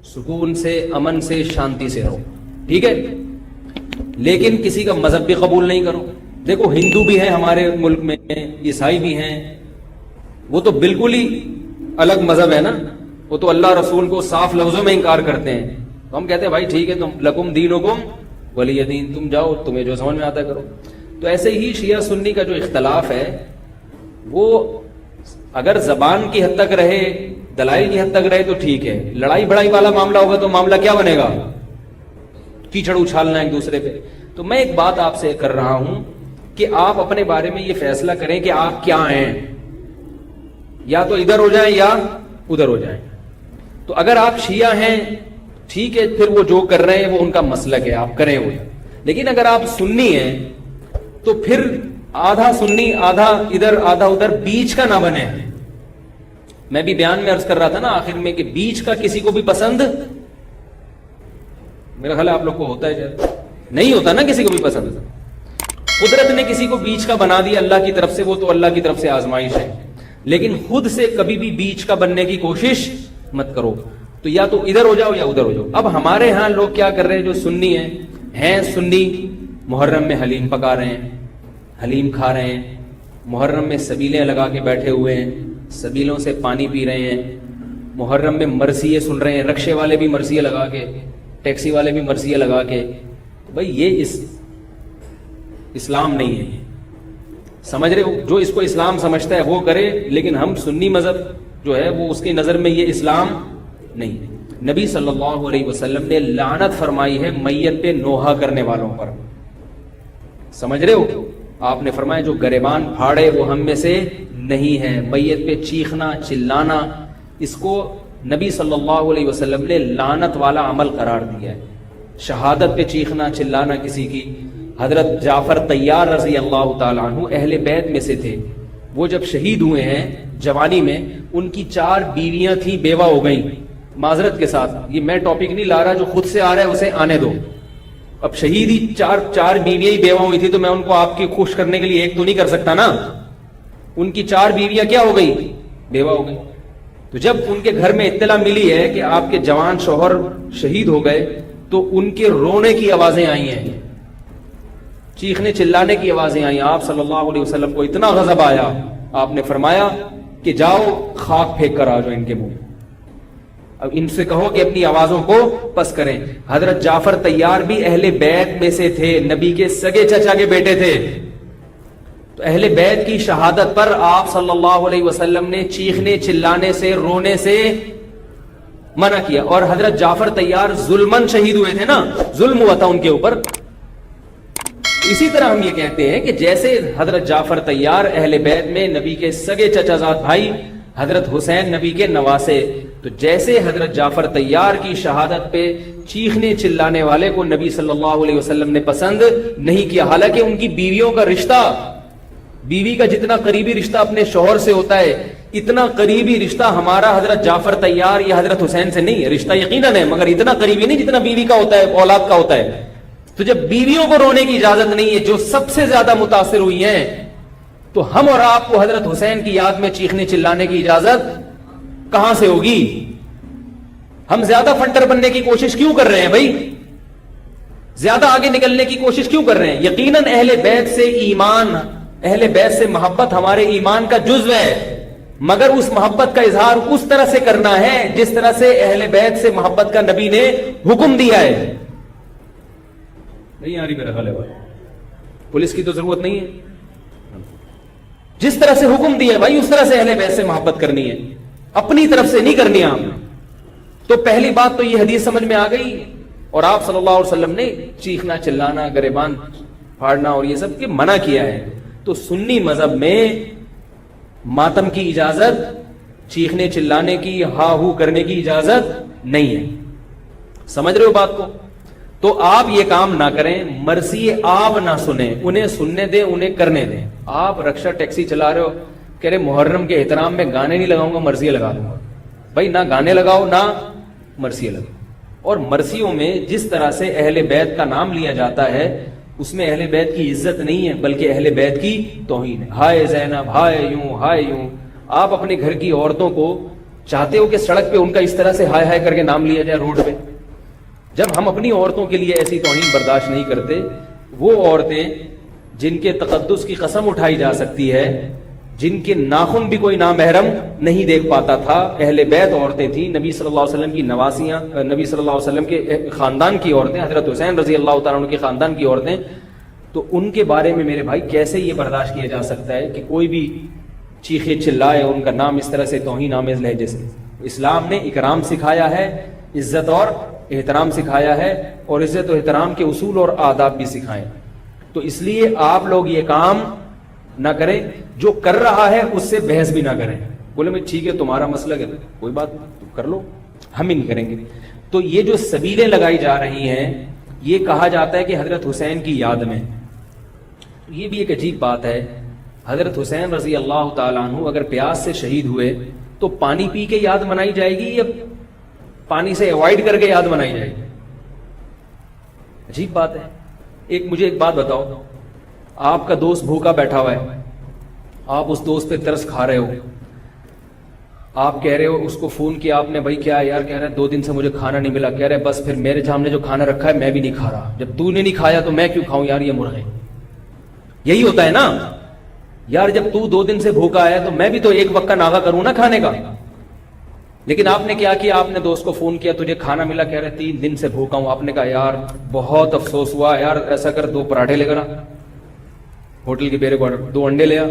سکون سے، امن سے، شانتی سے رہو، ٹھیک ہے، لیکن کسی کا مذہب بھی قبول نہیں کرو. دیکھو ہندو بھی ہیں ہمارے ملک میں، عیسائی بھی ہیں، وہ تو بالکل ہی الگ مذہب ہے نا، وہ تو اللہ رسول کو صاف لفظوں میں انکار کرتے ہیں. تو ہم کہتے ہیں بھائی ٹھیک ہے، تم لکم دینکم ولی دین، تم جاؤ، تمہیں جو سمجھ میں آتا ہے کرو. تو ایسے ہی شیعہ سنی کا جو اختلاف ہے وہ اگر زبان کی حد تک رہے، دلائل کی حد تک رہے تو ٹھیک ہے. لڑائی بڑائی والا معاملہ ہوگا تو معاملہ کیا بنے گا؟ کیچڑ اچھالنا ایک دوسرے پہ. تو میں ایک بات آپ سے کر رہا ہوں کہ آپ اپنے بارے میں یہ فیصلہ کریں کہ آپ کیا ہیں، یا تو ادھر ہو جائیں یا ادھر ہو جائیں. تو اگر آپ شیعہ ہیں ٹھیک ہے، پھر وہ جو کر رہے ہیں وہ ان کا مسلک ہے، آپ کریں وہ. لیکن اگر آپ سنی ہیں تو پھر آدھا سنی آدھا ادھر آدھا ادھر، بیچ کا نہ بنے. میں بھی بیان میں عرض کر رہا تھا نا آخر میں کہ بیچ کا کسی کو بھی پسند، میرا خیال ہے آپ لوگ کو ہوتا ہے، نہیں ہوتا نا کسی کو بھی پسند. قدرت نے کسی کو بیچ کا بنا دیا اللہ کی طرف سے، وہ تو اللہ کی طرف سے آزمائش ہے. لیکن خود سے کبھی بھی بیچ کا بننے کی کوشش مت کرو. تو یا تو ادھر ہو جاؤ یا ادھر ہو جاؤ. اب ہمارے ہاں لوگ کیا کر رہے ہیں جو سنی ہیں سنی، محرم میں حلیم پکا رہے ہیں، حلیم کھا رہے ہیں، محرم میں سبیلیں لگا کے بیٹھے ہوئے ہیں، سبیلوں سے پانی پی رہے ہیں، محرم میں مرثیے سن رہے ہیں، رکشے والے بھی مرثیے لگا کے، ٹیکسی والے بھی مرثیے لگا کے. بھائی یہ اسلام نہیں ہے، سمجھ رہے ہو؟ جو اس کو اسلام سمجھتا ہے وہ کرے، لیکن ہم سنی مذہب جو ہے وہ اس کی نظر میں یہ اسلام نہیں ہے. نبی صلی اللہ علیہ وسلم نے لعنت فرمائی ہے میت پہ نوحہ کرنے والوں پر، سمجھ رہے ہو؟ آپ نے فرمایا جو گریبان پھاڑے وہ ہم میں سے نہیں ہے. میت پہ چیخنا چلانا، اس کو نبی صلی اللہ علیہ وسلم نے لعنت والا عمل قرار دیا ہے. شہادت پہ چیخنا چلانا کسی کی، حضرت جعفر طیار رضی اللہ تعالیٰ عنہ اہل بیت میں سے تھے. وہ جب شہید ہوئے ہیں جوانی میں، ان کی 4 بیویاں تھیں، بیوہ ہو گئیں. معذرت کے ساتھ یہ میں ٹاپک نہیں لا رہا، جو خود سے آ رہا ہے اسے آنے دو. اب شہید ہی چار بیویاں ہی بیوہ ہوئی تھی تو میں ان کو آپ کی خوش کرنے کے لیے ایک تو نہیں کر سکتا نا. ان کی 4 بیویاں کیا ہو گئی؟ بیوہ ہو گئی. تو جب ان کے گھر میں اطلاع ملی ہے کہ آپ کے جوان شوہر شہید ہو گئے تو ان کے رونے کی آوازیں آئی ہیں، چیخنے چلانے کی آوازیں آئی. آپ صلی اللہ علیہ وسلم کو اتنا غضب آیا، آپ نے فرمایا کہ جاؤ خاک پھینک کر آ جاؤ ان کے منہ. اب ان سے کہو کہ اپنی آوازوں کو پس کریں. حضرت جعفر طیار بھی اہل بیت میں سے تھے، نبی کے سگے چچا کے بیٹے تھے. تو اہل بیت کی شہادت پر آپ صلی اللہ علیہ وسلم نے چیخنے چلانے سے، رونے سے منع کیا. اور حضرت جعفر طیار ظلمن شہید ہوئے تھے نا، ظلم ہوا تھا ان کے اوپر. اسی طرح ہم یہ کہتے ہیں کہ جیسے حضرت جعفر طیار اہل بیت میں نبی کے سگے چچا زاد بھائی، حضرت حسین نبی کے نواسے، تو جیسے حضرت جعفر طیار کی شہادت پہ چیخنے چلانے والے کو نبی صلی اللہ علیہ وسلم نے پسند نہیں کیا. حالانکہ ان کی بیویوں کا رشتہ، بیوی کا جتنا قریبی رشتہ اپنے شوہر سے ہوتا ہے، اتنا قریبی رشتہ ہمارا حضرت جعفر طیار یا حضرت حسین سے نہیں ہے. رشتہ یقیناً ہے مگر اتنا قریبی نہیں جتنا بیوی کا ہوتا ہے، اولاد کا ہوتا ہے. تو جب بیویوں کو رونے کی اجازت نہیں ہے جو سب سے زیادہ متاثر ہوئی ہیں، تو ہم اور آپ کو حضرت حسین کی یاد میں چیخنے چلانے کی اجازت کہاں سے ہوگی؟ ہم زیادہ فنٹر بننے کی کوشش کیوں کر رہے ہیں بھائی؟ زیادہ آگے نکلنے کی کوشش کیوں کر رہے ہیں؟ یقیناً اہل بیت سے ایمان، اہل بیت سے محبت ہمارے ایمان کا جزو ہے، مگر اس محبت کا اظہار اس طرح سے کرنا ہے جس طرح سے اہل بیت سے محبت کا نبی نے حکم دیا ہے. نہیں آ رہی میرا خیال ہے، پولیس کی تو ضرورت نہیں ہے. جس طرح سے حکم دیا ہے بھائی اس طرح سے اہل بیت سے محبت کرنی ہے، اپنی طرف سے نہیں کرنی آپ. تو پہلی بات تو یہ حدیث سمجھ میں آ گئی. اور آپ صلی اللہ علیہ وسلم نے چیخنا چلانا، گریبان پھاڑنا اور یہ سب کے منع کیا ہے. تو سنی مذہب میں ماتم کی اجازت، چیخنے چلانے کی، ہا ہو کرنے کی اجازت نہیں ہے. سمجھ رہے ہو بات کو؟ تو آپ یہ کام نہ کریں، مرثی آپ نہ سنیں، انہیں سننے دیں، انہیں کرنے دیں. آپ رکشہ ٹیکسی چلا رہے ہو، کہہ رہے محرم کے احترام میں گانے نہیں لگاؤں گا، مرثیے لگا دوں گا. بھائی نہ گانے لگاؤ نہ مرثیے لگاؤ. اور مرثیوں میں جس طرح سے اہل بیت کا نام لیا جاتا ہے اس میں اہل بیت کی عزت نہیں ہے بلکہ اہل بیت کی توہین ہے. ہائے زینب، ہائے یوں، ہائے یوں. آپ اپنے گھر کی عورتوں کو چاہتے ہو کہ سڑک پہ ان کا اس طرح سے ہائے ہائے کر کے نام لیا جائے روڈ پہ؟ جب ہم اپنی عورتوں کے لیے ایسی توہین برداشت نہیں کرتے، وہ عورتیں جن کے تقدس کی قسم اٹھائی جا سکتی ہے، جن کے ناخن بھی کوئی نامحرم نہیں دیکھ پاتا تھا، اہل بیت عورتیں تھیں، نبی صلی اللہ علیہ وسلم کی نواسیاں، نبی صلی اللہ علیہ وسلم کے خاندان کی عورتیں، حضرت حسین رضی اللہ تعالیٰ عنہ کے خاندان کی عورتیں، تو ان کے بارے میں میرے بھائی کیسے یہ برداشت کیا جا سکتا ہے کہ کوئی بھی چیخے چلائے ان کا نام اس طرح سے توہین آمیز لہجے سے؟ اسلام نے اکرام سکھایا ہے، عزت اور احترام سکھایا ہے، اور عزت و احترام کے اصول اور آداب بھی سکھائے. تو اس لیے آپ لوگ یہ کام نہ کریں، جو کر رہا ہے اس سے بحث بھی نہ کریں. بولے میں ٹھیک ہے تمہارا مسئلہ ہے، کوئی بات نہیں کر لو، ہم ہی نہیں کریں گے. تو یہ جو سبیلیں لگائی جا رہی ہیں، یہ کہا جاتا ہے کہ حضرت حسین کی یاد میں. یہ بھی ایک عجیب بات ہے. حضرت حسین رضی اللہ تعالیٰ عنہ اگر پیاس سے شہید ہوئے تو پانی پی کے یاد منائی جائے گی یا پانی سے اوائڈ کر کے یاد منائی جائے گی؟ عجیب بات ہے. مجھے ایک بات بتاؤ، آپ کا دوست بھوکا بیٹھا ہوا ہے، آپ اس دوست پہ ترس کھا رہے ہو، آپ کہہ رہے ہو، اس کو فون کیا آپ نے، بھائی کیا یار؟ کہہ رہا ہے 2 دن سے مجھے کھانا نہیں ملا. کہہ رہے بس پھر میرے سامنے جو کھانا رکھا ہے میں بھی نہیں کھا رہا، جب تو نے نہیں کھایا تو میں کیوں کھاؤں یار یہ مرغے؟ یہی ہوتا ہے نا یار، جب تو 2 دن سے بھوکا ہے تو میں بھی تو ایک وقت کا ناغہ کروں نا کھانے کا. لیکن آپ نے کیا کیا؟ آپ نے دوست کو فون کیا، تجھے کھانا ملا؟ کہہ رہے 3 دن سے بھوکا ہوں. آپ نے کہا یار بہت افسوس ہوا یار، ایسا کر 2 پراٹھے لے کر آ، ہوٹل کے بیرے کو 2 انڈے لے آ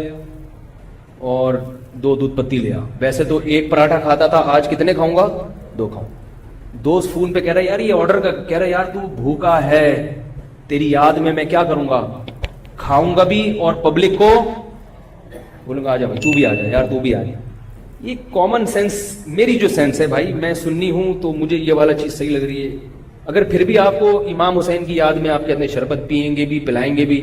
اور 2 دودھ پتی لے آ. ویسے تو 1 پراٹھا کھاتا تھا، آج کتنے کھاؤں گا؟ 2 کھاؤں. دوست فون پہ کہہ رہا یار یہ آرڈر کا، کہہ رہا یار تو بھوکا ہے، تیری یاد میں کیا کروں گا، کھاؤں گا بھی اور پبلک کو بولوں گا آ جا بھائی تو بھی آ جا یار تو بھی آ جا. یہ کامن سینس، میری جو سینس ہے بھائی، میں سنی ہوں تو مجھے یہ والا چیز صحیح لگ رہی ہے. اگر پھر بھی آپ کو امام حسین کی یاد میں آپ کہتے ہیں شربت پیئیں گے بھی پلائیں گے بھی،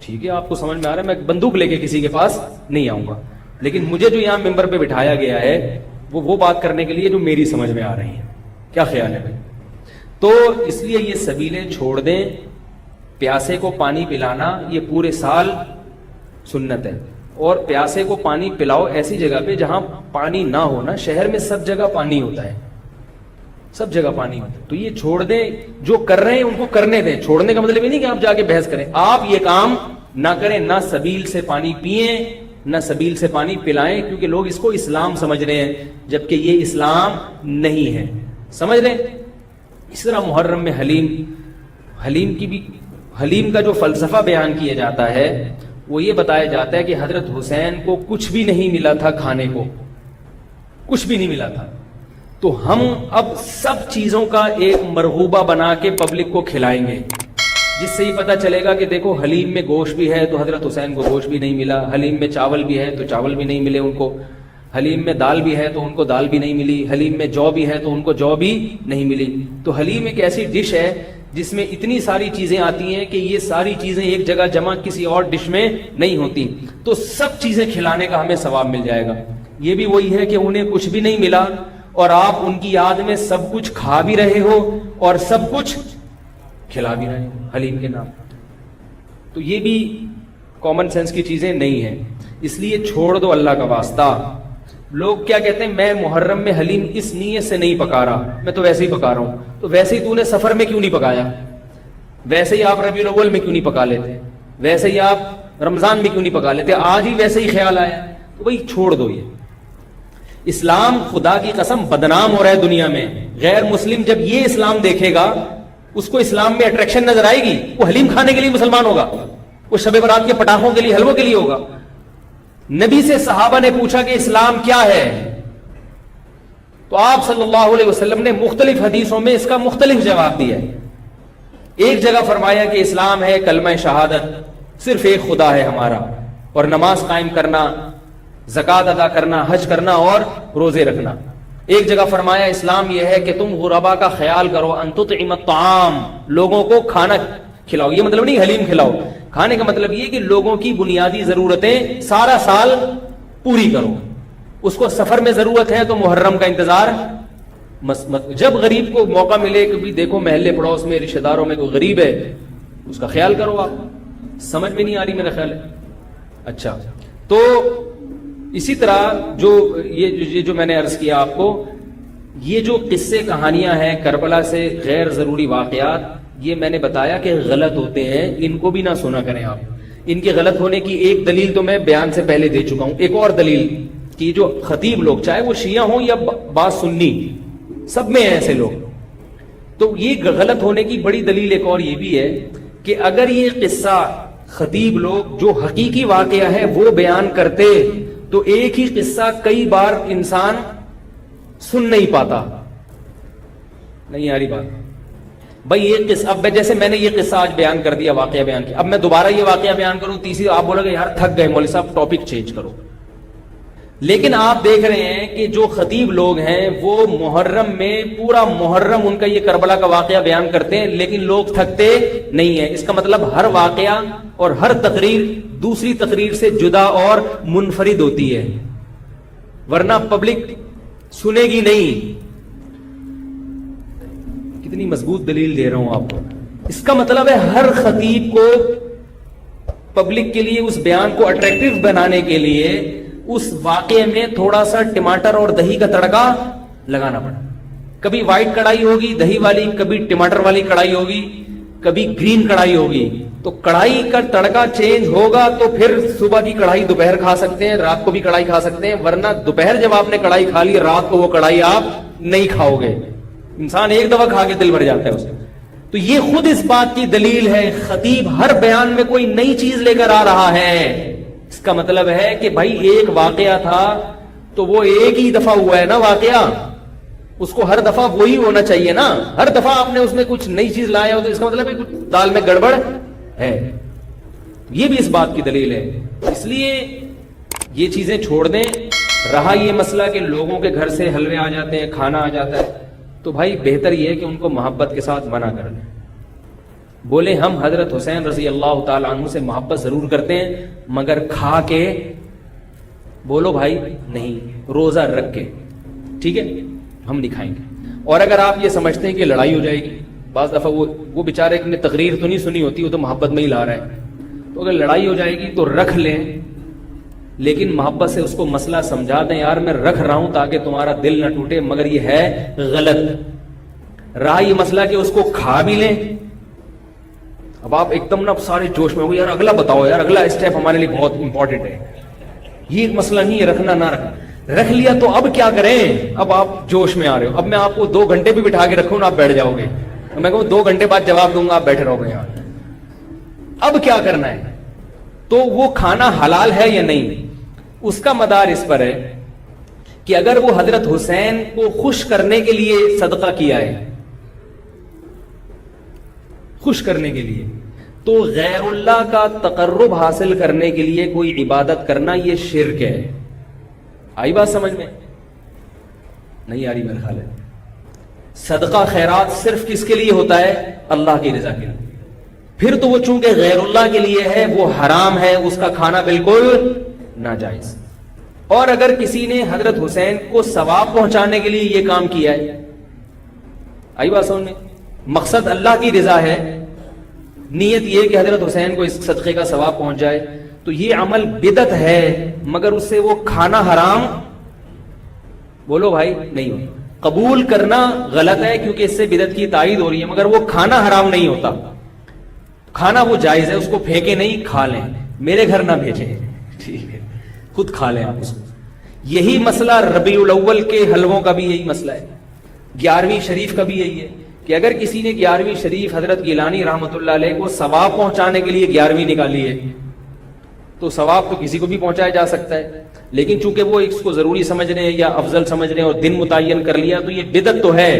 ٹھیک ہے آپ کو سمجھ میں آ رہا ہے، میں بندوق لے کے کسی کے پاس نہیں آؤں گا. لیکن مجھے جو یہاں ممبر پہ بٹھایا گیا ہے وہ بات کرنے کے لیے جو میری سمجھ میں آ رہی ہے. کیا خیال ہے بھائی؟ تو اس لیے یہ سبیلیں چھوڑ دیں. پیاسے کو پانی پلانا یہ پورے سال سنت ہے، اور پیاسے کو پانی پلاؤ ایسی جگہ پہ جہاں پانی نہ ہونا. شہر میں سب جگہ پانی ہوتا ہے، سب جگہ پانی ہوتا ہے. تو یہ چھوڑ دیں، جو کر رہے ہیں ان کو کرنے دیں. چھوڑنے کا مطلب یہ نہیں کہ آپ جا کے بحث کریں. آپ یہ کام نہ کریں، نہ سبیل سے پانی پئیں نہ سبیل سے پانی پلائیں، کیونکہ لوگ اس کو اسلام سمجھ رہے ہیں جبکہ یہ اسلام نہیں ہے. سمجھ رہے ہیں؟ اس طرح محرم میں حلیم کا جو فلسفہ بیان کیا جاتا ہے وہ یہ بتایا جاتا ہے کہ حضرت حسین کو کچھ بھی نہیں ملا تھا، کھانے کو کچھ بھی نہیں ملا تھا، تو ہم اب سب چیزوں کا ایک مرغوبہ بنا کے پبلک کو کھلائیں گے، جس سے یہ پتا چلے گا کہ دیکھو حلیم میں گوشت بھی ہے تو حضرت حسین کو گوشت بھی نہیں ملا، حلیم میں چاول بھی ہے تو چاول بھی نہیں ملے ان کو، حلیم میں دال بھی ہے تو ان کو دال بھی نہیں ملی، حلیم میں جو بھی ہے تو ان کو جو بھی نہیں ملی. تو حلیم ایک ایسی ڈش ہے جس میں اتنی ساری چیزیں آتی ہیں کہ یہ ساری چیزیں ایک جگہ جمع کسی اور ڈش میں نہیں ہوتی. تو سب چیزیں کھلانے کا ہمیں ثواب مل جائے گا. یہ بھی وہی ہے کہ انہیں کچھ بھی نہیں ملا اور آپ ان کی یاد میں سب کچھ کھا بھی رہے ہو اور سب کچھ کھلا بھی رہے ہو حلیم کے نام. تو یہ بھی کامن سینس کی چیزیں نہیں ہیں، اس لیے چھوڑ دو اللہ کا واسطہ. لوگ کیا کہتے ہیں، میں محرم میں حلیم اس نیت سے نہیں پکا رہا، میں تو ویسے ہی پکا رہا ہوں. تو ویسے ہی تو نے سفر میں کیوں نہیں پکایا؟ ویسے ہی آپ ربیع الاول میں کیوں نہیں پکا لیتے؟ ویسے ہی آپ رمضان میں کیوں نہیں پکا لیتے؟ آج ہی ویسے ہی خیال آیا. تو بھائی چھوڑ دو. یہ اسلام خدا کی قسم بدنام ہو رہا ہے دنیا میں. غیر مسلم جب یہ اسلام دیکھے گا اس کو اسلام میں اٹریکشن نظر آئے گی، وہ حلیم کھانے کے لیے مسلمان ہوگا، وہ شب برات کے پٹاخوں کے لیے، حلووں کے لیے ہوگا. نبی سے صحابہ نے پوچھا کہ اسلام کیا ہے، تو آپ صلی اللہ علیہ وسلم نے مختلف حدیثوں میں اس کا مختلف جواب دیا ہے. ایک جگہ فرمایا کہ اسلام ہے کلمہ شہادت، صرف ایک خدا ہے ہمارا، اور نماز قائم کرنا، زکوٰۃ ادا کرنا، حج کرنا اور روزے رکھنا. ایک جگہ فرمایا اسلام یہ ہے کہ تم غربا کا خیال کرو، ان تطعم الطعام، لوگوں کو کھانا کھلاؤ. یہ مطلب نہیں حلیم کھلاؤ، کھانے کا مطلب یہ کہ لوگوں کی بنیادی ضرورتیں سارا سال پوری کرو. اس کو سفر میں ضرورت ہے تو محرم کا انتظار جب غریب کو موقع ملے کہ بھی دیکھو محلے پڑوس میں رشتہ داروں میں کوئی غریب ہے اس کا خیال کرو. آپ سمجھ میں نہیں آ رہی میرا خیال ہے. اچھا، تو اسی طرح جو میں نے عرض کیا آپ کو، یہ جو قصے کہانیاں ہیں کربلا سے غیر ضروری واقعات، یہ میں نے بتایا کہ غلط ہوتے ہیں، ان کو بھی نہ سنا کریں آپ. ان کے غلط ہونے کی ایک دلیل تو میں بیان سے پہلے دے چکا ہوں. ایک اور دلیل کہ جو خطیب لوگ، چاہے وہ شیعہ ہوں یا بعض سنی، سب میں ہیں ایسے لوگ، تو یہ غلط ہونے کی بڑی دلیل ایک اور یہ بھی ہے کہ اگر یہ قصہ خطیب لوگ جو حقیقی واقعہ ہے وہ بیان کرتے تو ایک ہی قصہ کئی بار انسان سن نہیں پاتا. نہیں آ رہی بات بھائی؟ یہ قصہ اب جیسے میں نے یہ قصہ آج بیان کر دیا، واقعہ بیان کیا، اب میں دوبارہ یہ واقعہ بیان کروں، تیسری آپ بولو گے یار تھک گئے مولوی صاحب، ٹاپک چینج کرو. لیکن آپ دیکھ رہے ہیں کہ جو خطیب لوگ ہیں وہ محرم میں پورا محرم ان کا یہ کربلا کا واقعہ بیان کرتے ہیں، لیکن لوگ تھکتے نہیں ہیں. اس کا مطلب ہر واقعہ اور ہر تقریر دوسری تقریر سے جدا اور منفرد ہوتی ہے، ورنہ پبلک سنے گی نہیں. کتنی مضبوط دلیل دے رہا ہوں آپ کو. اس کا مطلب ہے ہر خطیب کو پبلک کے لیے اس بیان کو اٹریکٹیو بنانے کے لیے اس واقعے میں تھوڑا سا ٹماٹر اور دہی کا تڑکا لگانا پڑا. کبھی وائٹ کڑھائی ہوگی دہی والی، کبھی ٹماٹر والی کڑھائی ہوگی، کبھی گرین کڑھائی ہوگی. تو کڑھائی کا تڑکا چینج ہوگا تو پھر صبح کی کڑھائی دوپہر کھا سکتے ہیں، رات کو بھی کڑھائی کھا سکتے ہیں، ورنہ دوپہر جب آپ نے کڑھائی کھا لی رات کو وہ کڑھائی آپ نہیں کھاؤ گے. انسان ایک دفعہ کھا کے دل بھر جاتا ہے اسے. تو یہ خود اس بات کی دلیل ہے خطیب ہر بیان میں کوئی نئی چیز لے کر آ رہا ہے. اس کا مطلب ہے کہ بھائی ایک واقعہ تھا تو وہ ایک ہی دفعہ ہوا ہے نا واقعہ، اس کو ہر دفعہ وہی ہونا چاہیے نا. ہر دفعہ آپ نے اس میں کچھ نئی چیز لایا ہو تو اس کا مطلب ہے کچھ دال میں گڑبڑ ہے. یہ بھی اس بات کی دلیل ہے. اس لیے یہ چیزیں چھوڑ دیں. رہا یہ مسئلہ کہ لوگوں کے گھر سے حلوے آ جاتے ہیں، کھانا آ جاتا ہے، تو بھائی بہتر یہ ہے کہ ان کو محبت کے ساتھ منع کر دیں. بولے ہم حضرت حسین رضی اللہ تعالیٰ عنہ سے محبت ضرور کرتے ہیں مگر کھا کے بولو بھائی نہیں، روزہ رکھ کے، ٹھیک ہے ہم نہیں کھائیں گے. اور اگر آپ یہ سمجھتے ہیں کہ لڑائی ہو جائے گی، بعض دفعہ وہ بیچارے نے تقریر تو نہیں سنی ہوتی، وہ تو محبت میں ہی لا رہا ہے، تو اگر لڑائی ہو جائے گی تو رکھ لیں، لیکن محبت سے اس کو مسئلہ سمجھا دیں، یار میں رکھ رہا ہوں تاکہ تمہارا دل نہ ٹوٹے مگر یہ ہے غلط. رہا یہ مسئلہ کہ اس کو کھا بھی لیں. اب آپ ایک دم نا سارے جوش میں ہو یار اگلا بتاؤ، یار اگلا اسٹیپ ہمارے لیے بہت امپورٹنٹ ہے، یہ مسئلہ نہیں ہے رکھنا نہ رکھنا. رکھ لیا تو اب کیا کریں؟ اب آپ جوش میں آ رہے ہو. اب میں آپ کو 2 گھنٹے بھی بٹھا کے رکھوں نا آپ بیٹھ جاؤ گے، میں کہوں 2 گھنٹے بعد جواب دوں گا آپ بیٹھے رہو گے یہاں. اب کیا کرنا ہے؟ تو وہ کھانا حلال ہے یا نہیں، اس کا مدار اس پر ہے کہ اگر وہ حضرت حسین کو خوش کرنے کے لیے صدقہ کیا ہے، خوش کرنے کے لیے، تو غیر اللہ کا تقرب حاصل کرنے کے لیے کوئی عبادت کرنا یہ شرک ہے. آئی بات سمجھ میں؟ نہیں آ رہی میرے خیال ہے. صدقہ خیرات صرف کس کے لیے ہوتا ہے؟ اللہ کی رضا کے لیے. پھر تو وہ چونکہ غیر اللہ کے لیے ہے وہ حرام ہے، اس کا کھانا بالکل ناجائز. اور اگر کسی نے حضرت حسین کو ثواب پہنچانے کے لیے یہ کام کیا ہے، آئی بات سمجھ میں؟ مقصد اللہ کی رضا ہے، نیت یہ کہ حضرت حسین کو اس صدقے کا ثواب پہنچ جائے، تو یہ عمل بدعت ہے مگر اس سے وہ کھانا حرام بولو بھائی نہیں ہو. قبول کرنا غلط ہے کیونکہ اس سے بدعت کی تائید ہو رہی ہے، مگر وہ کھانا حرام نہیں ہوتا. کھانا وہ جائز ہے، اس کو پھینکے نہیں، کھا لیں، میرے گھر نہ بھیجیں، ٹھیک ہے خود کھا لیں آپ اس کو. یہی مسئلہ ربیع الاول کے حلووں کا بھی یہی مسئلہ ہے، 11ویں شریف کا بھی یہی ہے کہ اگر کسی نے 11ویں شریف حضرت گیلانی رحمۃ اللہ علیہ کو ثواب پہنچانے کے لیے 11ویں نکالی ہے تو ثواب تو کسی کو بھی پہنچایا جا سکتا ہے، لیکن چونکہ وہ اس کو ضروری سمجھ رہے ہیں یا افضل سمجھ رہے ہیں اور دن متعین کر لیا تو یہ بدعت تو ہے،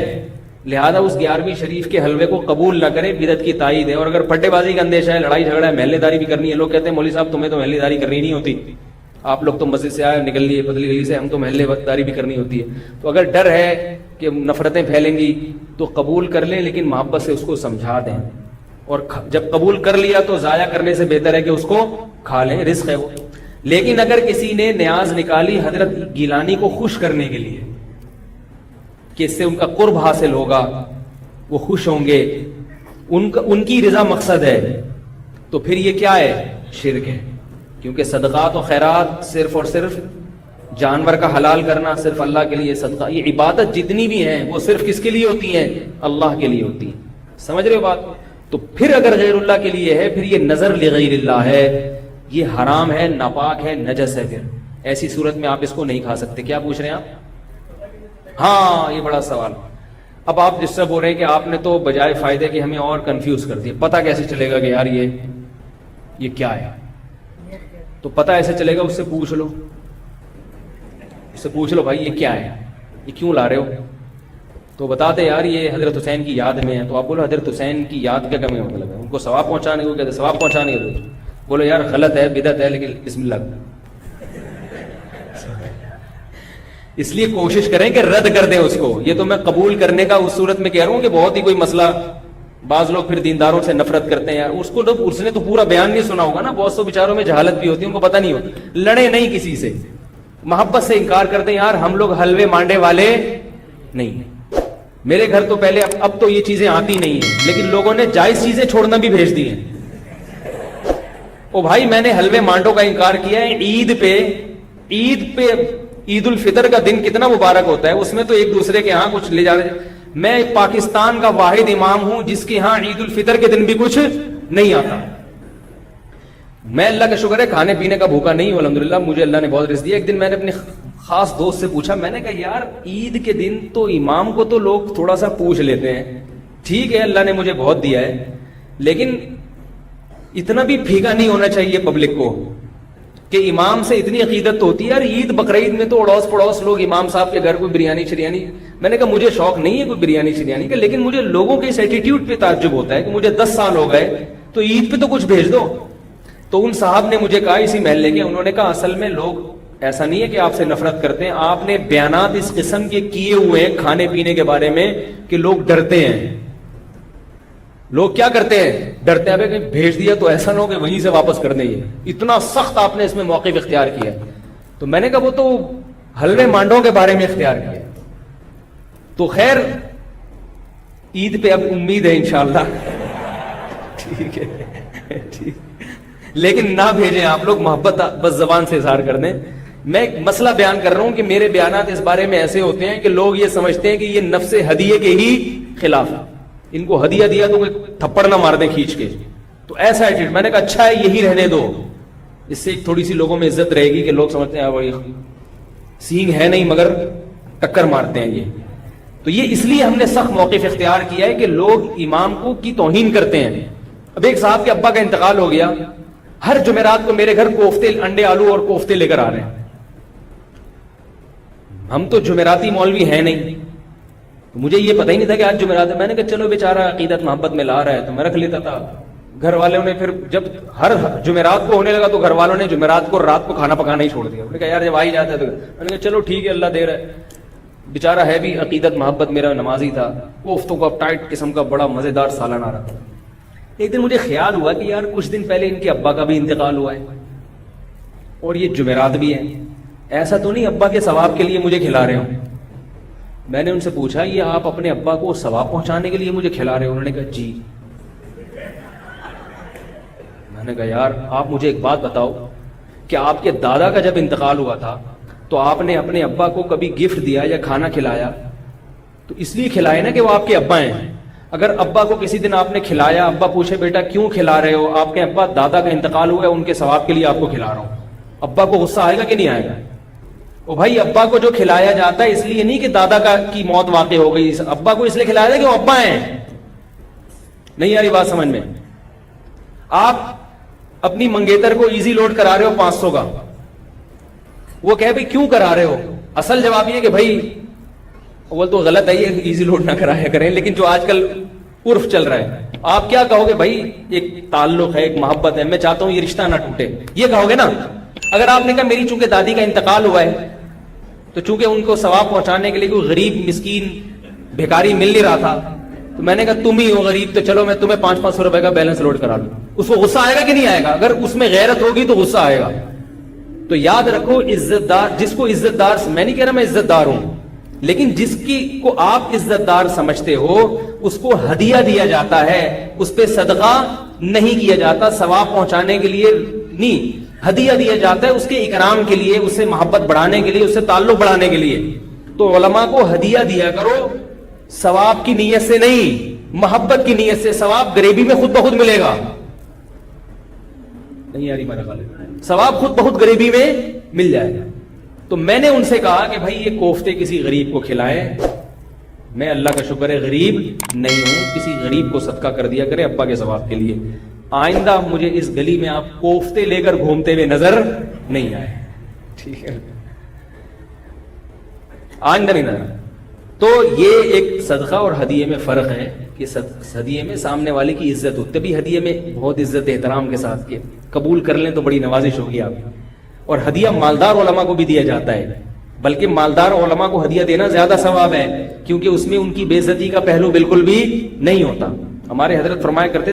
لہذا اس 11ویں شریف کے حلوے کو قبول نہ کریں، بدعت کی تائید ہے. اور اگر پھٹے بازی کا اندیشہ ہے، لڑائی جھگڑا ہے، محلے داری بھی کرنی ہے، لوگ کہتے ہیں مولوی صاحب تمہیں تو محلے داری کرنی نہیں ہوتی، آپ لوگ تو مسجد سے آئے نکل لیے پتلی گلی سے، ہم تو محلے داری بھی کرنی ہوتی ہے. تو اگر ڈر ہے کہ نفرتیں پھیلیں گی تو قبول کر لیں، لیکن محبت سے اس کو سمجھا دیں. اور جب قبول کر لیا تو ضائع کرنے سے بہتر ہے کہ اس کو کھا لیں، رزق ہے وہ. لیکن اگر کسی نے نیاز نکالی حضرت گیلانی کو خوش کرنے کے لیے کہ اس سے ان کا قرب حاصل ہوگا، وہ خوش ہوں گے، ان کی رضا مقصد ہے، تو پھر یہ کیا ہے؟ شرک ہے. کیونکہ صدقات و خیرات صرف اور صرف جانور کا حلال کرنا صرف اللہ کے لیے صدقہ، یہ عبادت جتنی بھی ہیں وہ صرف کس کے لیے ہوتی ہیں؟ اللہ کے لیے ہوتی ہیں. سمجھ رہے ہو بات؟ تو پھر اگر غیر اللہ کے لیے ہے پھر یہ نظر لغیر اللہ ہے، یہ حرام ہے، ناپاک ہے، نجس ہے. پھر ایسی صورت میں آپ اس کو نہیں کھا سکتے. کیا پوچھ رہے ہیں آپ؟ ہاں یہ بڑا سوال. اب آپ جس سے بول رہے ہیں کہ آپ نے تو بجائے فائدے کے ہمیں اور کنفیوز کر دیا. پتہ کیسے چلے گا کہ یار یہ کیا ہے؟ تو پتہ ایسے چلے گا، اس سے پوچھ لو، اس سے پوچھ لو بھائی یہ کیا ہے، یہ کیوں لا رہے ہو؟ تو بتاتے یار یہ حضرت حسین کی یاد میں ہے. تو آپ بولو حضرت حسین کی یاد کا کمی مطلب ہے؟ ان کو ثواب پہنچانے کو کہتے ہیں، ثواب پہنچانے کو بولو یار غلط ہے، بدعت ہے، لیکن بسم اللہ. اس لیے کوشش کریں کہ رد کر دیں اس کو. یہ تو میں قبول کرنے کا اس صورت میں کہہ رہا ہوں کہ بہت ہی کوئی مسئلہ، بعض لوگ پھر دینداروں سے نفرت کرتے ہیں. یار اس نے تو پورا بیان نہیں سنا ہوگا نا. بہت سے بیچاروں میں جہالت بھی ہوتی ہے، ان کو پتہ نہیں ہوتا. لڑے نہیں کسی سے، محبت سے انکار کرتے ہیں. یار ہم لوگ حلوے مانڈے والے نہیں. میرے گھر تو پہلے، اب تو یہ چیزیں آتی نہیں ہیں، لیکن لوگوں نے جائز چیزیں چھوڑنا بھی بھیج دی ہیں. او بھائی میں نے حلوے مانڈوں کا انکار کیا ہے. عید پہ عید الفطر کا دن کتنا مبارک ہوتا ہے، اس میں تو ایک دوسرے کے ہاں کچھ لے جاتے. میں پاکستان کا واحد امام ہوں جس کے ہاں عید الفطر کے دن بھی کچھ نہیں آتا. میں اللہ کا شکر ہے کھانے پینے کا بھوکا نہیں ہوں الحمدللہ، مجھے اللہ نے بہت رزق دیا. ایک دن میں نے اپنے خاص دوست سے پوچھا، میں نے کہا یار عید کے دن تو امام کو تو لوگ تھوڑا سا پوچھ لیتے ہیں، ٹھیک ہے اللہ نے مجھے بہت دیا ہے، لیکن اتنا بھی پھیکا نہیں ہونا چاہیے پبلک کو کہ امام سے اتنی عقیدت تو ہوتی ہے. یار عید بقرعید میں تو اڑوس پڑوس لوگ امام صاحب کے گھر کوئی بریانی شریانی. میں نے کہا مجھے شوق نہیں ہے کوئی بریانی شریانی کا، لیکن مجھے لوگوں کے اس ایٹیٹیوڈ پہ تعجب ہوتا ہے کہ مجھے 10 سال ہو گئے تو عید پہ تو کچھ بھیج دو. تو ان صاحب نے مجھے کہا اسی محلے کے، انہوں نے کہا اصل میں لوگ ایسا نہیں ہے کہ آپ سے نفرت کرتے ہیں، آپ نے بیانات اس قسم کے کیے ہوئے ہیں کھانے پینے کے بارے میں کہ لوگ ڈرتے ہیں. لوگ کیا کرتے ہیں؟ ڈرتے ہیں کہ بھیج دیا تو ایسا نہ ہو کہ وہیں سے واپس کر دیں. اتنا سخت آپ نے اس میں موقف اختیار کیا. تو میں نے کہا وہ تو حلوے مانڈوں کے بارے میں اختیار کیا. تو خیر عید پہ اب امید ہے انشاءاللہ. ٹھیک ہے ٹھیک، لیکن نہ بھیجیں آپ لوگ، محبت بس زبان سے اظہار کر دیں. میں ایک مسئلہ بیان کر رہا ہوں کہ میرے بیانات اس بارے میں ایسے ہوتے ہیں کہ لوگ یہ سمجھتے ہیں کہ یہ نفس ہدیے کے ہی خلاف ہے. ان کو ہدیہ دیا تو تھپڑ نہ مار دیں کھینچ کے. تو ایسا ایٹیٹیوڈ. میں نے کہا اچھا ہے یہی رہنے دو، اس سے تھوڑی سی لوگوں میں عزت رہے گی کہ لوگ سمجھتے ہیں وہ سینگ ہے نہیں مگر ٹکر مارتے ہیں یہ. تو یہ اس لیے ہم نے سخت موقف اختیار کیا ہے کہ لوگ امام کو کی توہین کرتے ہیں. اب ایک صاحب کے ابا کا انتقال ہو گیا، ہر جمعرات کو میرے گھر کوفتے، انڈے آلو اور کوفتے لے کر آ رہے ہیں. ہم تو جمعراتی مولوی ہیں نہیں، مجھے یہ پتہ ہی نہیں تھا کہ آج جمعرات ہے. میں نے کہا چلو بیچارہ عقیدت محبت میں لا رہا ہے تو میں رکھ لیتا تھا. گھر والوں نے پھر جب ہر جمعرات کو ہونے لگا تو گھر والوں نے جمعرات کو رات کو کھانا پکانا ہی چھوڑ دیا. انہوں نے کہا یار جب آ ہی جاتا ہے تو میں نے کہا چلو ٹھیک ہے اللہ دے رہا ہے. بیچارہ ہے بھی عقیدت محبت میرا نمازی تھا. کوفتوں کا ٹائٹ قسم کا بڑا مزیدار سالن آ رہا تھا. ایک دن مجھے خیال ہوا کہ یار کچھ دن پہلے ان کے ابا کا بھی انتقال ہوا ہے اور یہ جمعرات بھی ہے، ایسا تو نہیں ابا کے ثواب کے لیے مجھے کھلا رہے ہوں. میں نے ان سے پوچھا یہ آپ اپنے ابا کو ثواب پہنچانے کے لیے مجھے کھلا رہے ہو؟ انہوں نے کہا جی. میں نے کہا یار آپ مجھے ایک بات بتاؤ کہ آپ کے دادا کا جب انتقال ہوا تھا تو آپ نے اپنے ابا کو کبھی گفٹ دیا یا کھانا کھلایا؟ تو اس لیے کھلائے نا کہ وہ آپ کے ابا ہیں. اگر ابا کو کسی دن آپ نے کھلایا، ابا پوچھے بیٹا کیوں کھلا رہے ہو؟ آپ کے ابا دادا کا انتقال ہوا ہے ان کے ثواب کے لیے آپ کو کھلا رہا ہوں. ابا کو غصہ آئے گا کہ نہیں آئے گا؟ او بھائی ابا کو جو کھلایا جاتا ہے اس لیے نہیں کہ دادا کی موت واقع ہو گئی، ابا کو اس لیے کھلایا جاتا ہے کہ وہ ابا ہیں. نہیں آ رہی بات سمجھ میں؟ آپ اپنی منگیتر کو ایزی لوڈ کرا رہے ہو 500 کا، وہ کہے بھائی کیوں کرا رہے ہو؟ اصل جواب یہ کہ بھائی وہ تو غلط ہے یہ ایزی لوڈ نہ کرایا کریں، لیکن جو آج کل عرف چل رہا ہے آپ کیا کہو گے؟ بھائی ایک تعلق ہے، ایک محبت ہے، میں چاہتا ہوں یہ رشتہ نہ ٹوٹے، یہ کہو گے نا. اگر آپ نے کہا میری چونکہ دادی کا انتقال ہوا ہے تو چونکہ ان کو ثواب پہنچانے کے لیے کوئی غریب مسکین بھیکاری مل نہیں رہا تھا تو میں نے کہا تم ہی ہو غریب تو چلو میں تمہیں 500 روپے کا بیلنس لوڈ کرا لوں، اس کو غصہ آئے گا کہ نہیں آئے گا؟ اگر اس میں غیرت ہوگی تو غصہ آئے گا. تو یاد رکھو عزت دار، جس کو عزت دار، میں نہیں کہہ رہا میں عزت دار ہوں، لیکن جس کی کو آپ عزت دار سمجھتے ہو اس کو ہدیہ دیا جاتا ہے، اس پہ صدقہ نہیں کیا جاتا ثواب پہنچانے کے لیے نہیں. ہدیہ دیا جاتا ہے اس کے اکرام کے لیے، اس سے محبت بڑھانے کے لیے، اس سے تعلق بڑھانے کے لیے. تو علماء کو ہدیہ دیا کرو، ثواب کی نیت سے نہیں، محبت کی نیت سے. ثواب غریبی میں خود بخود ملے گا. نہیں یاری میرا غالب، ثواب خود بخود غریبی میں مل جائے گا. تو میں نے ان سے کہا کہ بھائی یہ کوفتے کسی غریب کو کھلائیں. میں اللہ کا شکر ہے غریب نہیں ہوں، کسی غریب کو صدقہ کر دیا کرے ابا کے ثواب کے لیے. آئندہ مجھے اس گلی میں آپ کوفتے لے کر گھومتے ہوئے نظر نہیں آئے. ٹھیک ہے، آئندہ نہیں نظر. تو یہ ایک صدقہ اور ہدیے میں فرق ہے کہ ہدیے میں سامنے والے کی عزت ہوتی ہے. بھی ہدیے میں بہت عزت احترام کے ساتھ کہ قبول کر لیں تو بڑی نوازش ہوگی آپ. اور ہدیہ مالدار علماء کو بھی دیا جاتا ہے، بلکہ مالدار علماء کو ہدیہ دینا زیادہ ثواب ہے، کیونکہ اس میں ان کی بے عزتی کا پہلو بالکل بھی نہیں ہوتا. ہمارے حضرت فرمایا کرتے